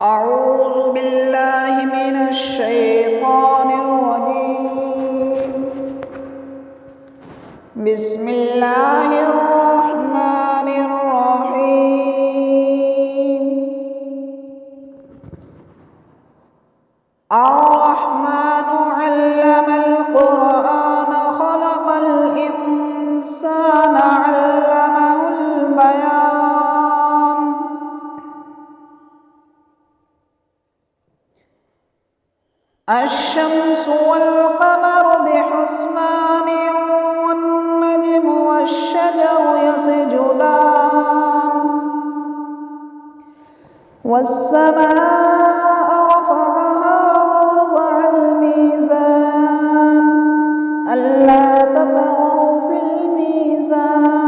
أعوذ بالله من الشيطان الرجيم. بسم الله الرحمن الرحيم. الرحمن علم القرآن خلق الإنسان علمه البيان. الشمس والقمر بحسبان والنجم والشجر يسجدان والسماء رفعها ووضع الميزان ألا تطغوا في الميزان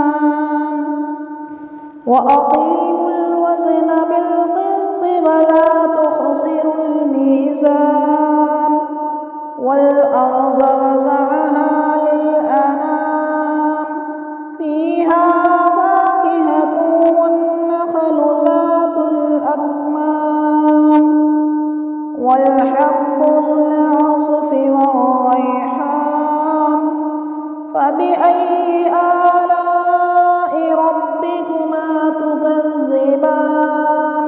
وأقيموا الوزن بالقسط ولا تخسروا الميزان والأرض وسعها للأنام فيها فاكهة والنخل ذات الأكمام والحب ذو العصف والريحان فبأي آلاء ربكما تكذبان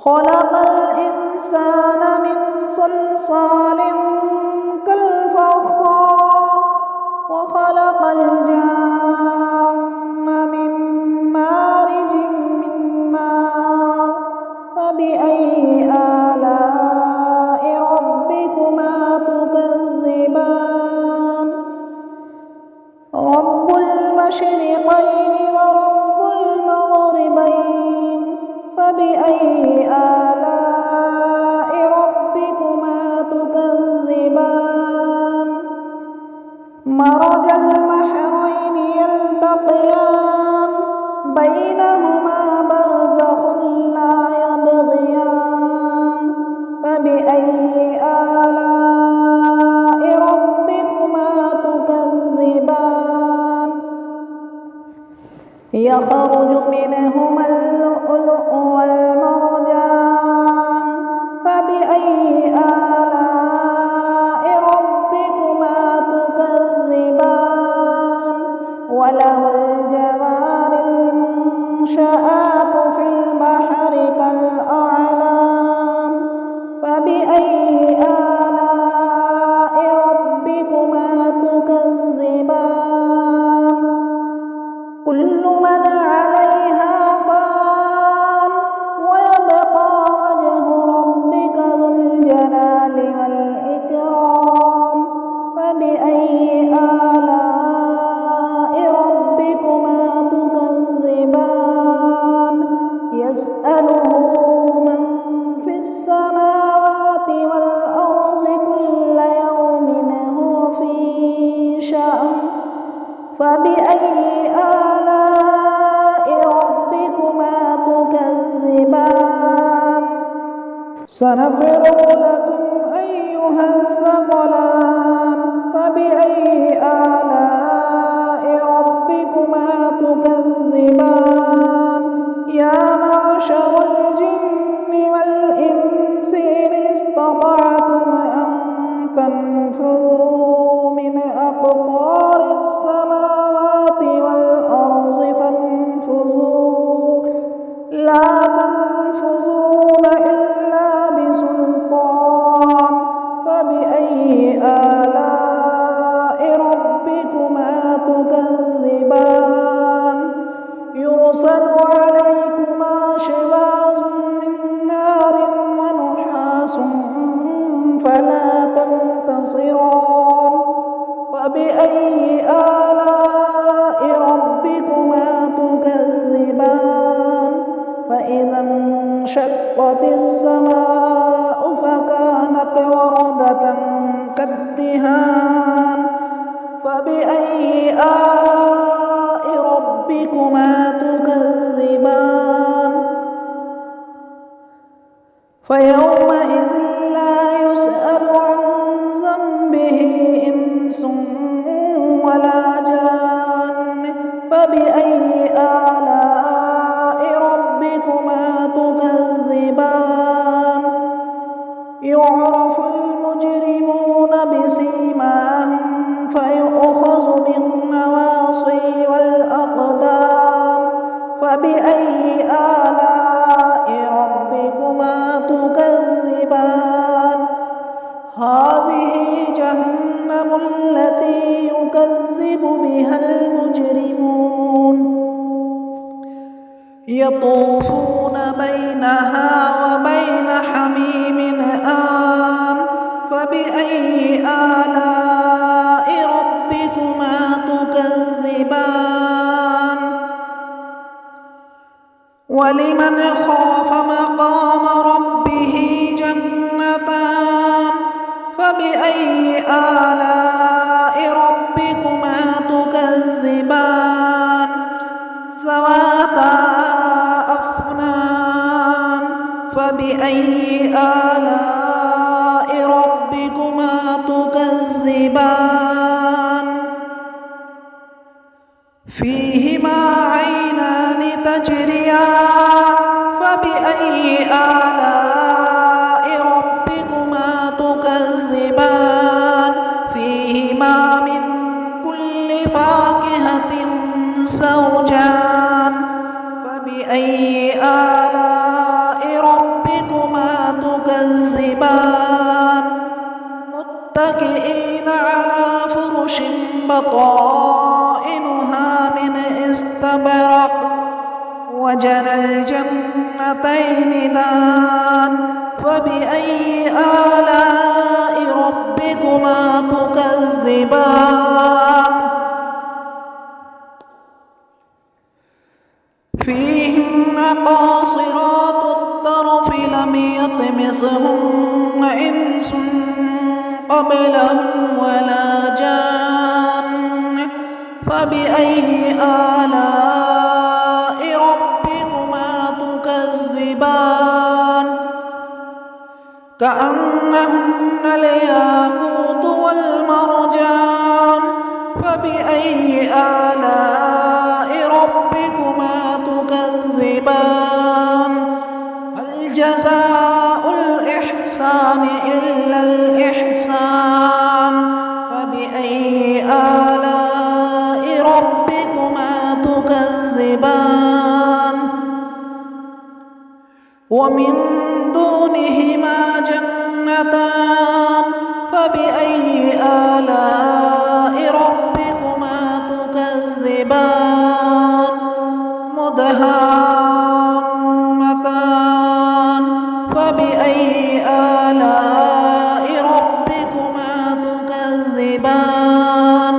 خلق الإنسان من صلصال كالفخار وخلق الجن من مارج من نار فبأي آلاء ربكما تكذبان رب المشرقين ورب المغربين فبأي آلاء ربكما تكذبان مرج البحرين يلتقيان بينهما برزخ لا يبغيان فبأي آلاء ربكما تكذبان يخرج منهما اللؤلؤ والمرجان فبأي آلاء ربكما تكذبان وله الجوار المنشآت في البحر كالأعلام فبأي آلاء ربكما تكذبان كل من عليها فان ويبقى وجه ربك ذو الجلال والإكرام فبأي آلاء ربكما تكذبان يسأله من في السماوات والأرض كل يوم هو في شأن فبأي آلاء ربكما تكذبان سنفرغ لكم أيها الثقلان فبأي آلاء ربكما تكذبان يا معشر الجن والإنس إن استطعتم أن تنفذوا من أقطار السماوات والأرض فانفذوا لا تنفذون إلا بسلطان فبأي آلاء ربكما تكذبان يرسل عليكما شواظ من نار ونحاس فلا تنتصران فبأي آلاء ربكما تكذبان فإذا انشقت السماء فكانت وردة كالدهان فبأي آلاء ربكما تكذبان فيومئذ لا يسأل عن ذنبه إنس ولا جان فبأي آلاء ربكما تكذبان يعرف المجرمون بسيماهم فيؤخذ بالنواصي والأقدام فبأي آلاء ربكما تكذبان هذه جهنم التي يكذب بها المجرمون يطوفون بينها وبين حميم آن فبأي آلاء ربكما تكذبان ولمن خاف مقام ربه جنتان فبأي آلاء ربكما تكذبان ذواتا أفنان فبأي آلاء ربكما تكذبان فيهما عينان تجريان فبأي آلاء ربكما تكذبان فيهما من كل فاكهة زوجان فبأي آلاء ربكما تكذبان متكئين على فرش بطائنها من استبرق وجنى الجنتين دان فبأي آلاء ربكما تكذبان فيهن قاصرات الطرف لم يطمثهن إنس قبلهم ولا جان فبأي آلاء ربكما تكذبان كأنهن الياقوت والمرجان فبأي آلاء ربكما تكذبان هل جزاء الإحسان إلا الإحسان فبأي آلاء ربكما تكذبان ومن دونهما جنتان فبأي آلاء ربكما تكذبان مدهامتان فبأي آلاء ربكما تكذبان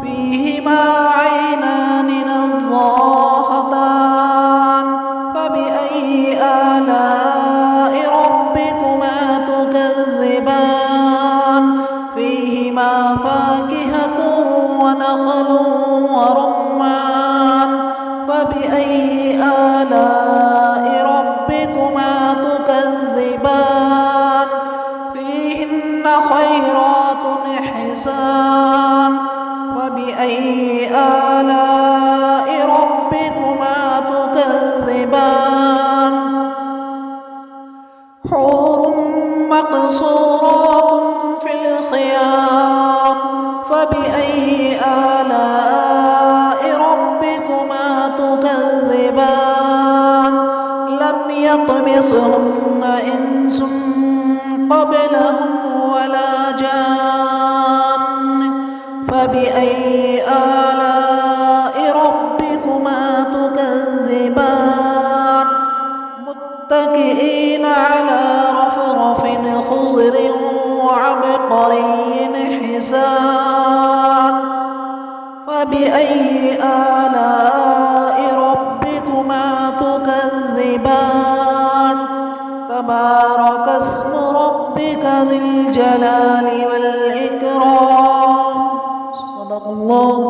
فيهما عينان نضاختان فبأي آلاء ربكما تكذبان فيهما فاكهة ونخل ورمان فبأي آلاء ربكما تكذبان فيهن خيرات حسان فبأي آلاء ربكما تكذبان حور مقصورات في الخيام فبأي آلاء ربكما تكذبان لم يطمثهن إنس قبلهم ولا جان فبأي آلاء ربكما تكذبان متكئين على رفرف خضر وعبقري حسان فبأي آلاء ربكما تكذبان تبارك اسم ربك ذي الجلال والإكرام صدق الله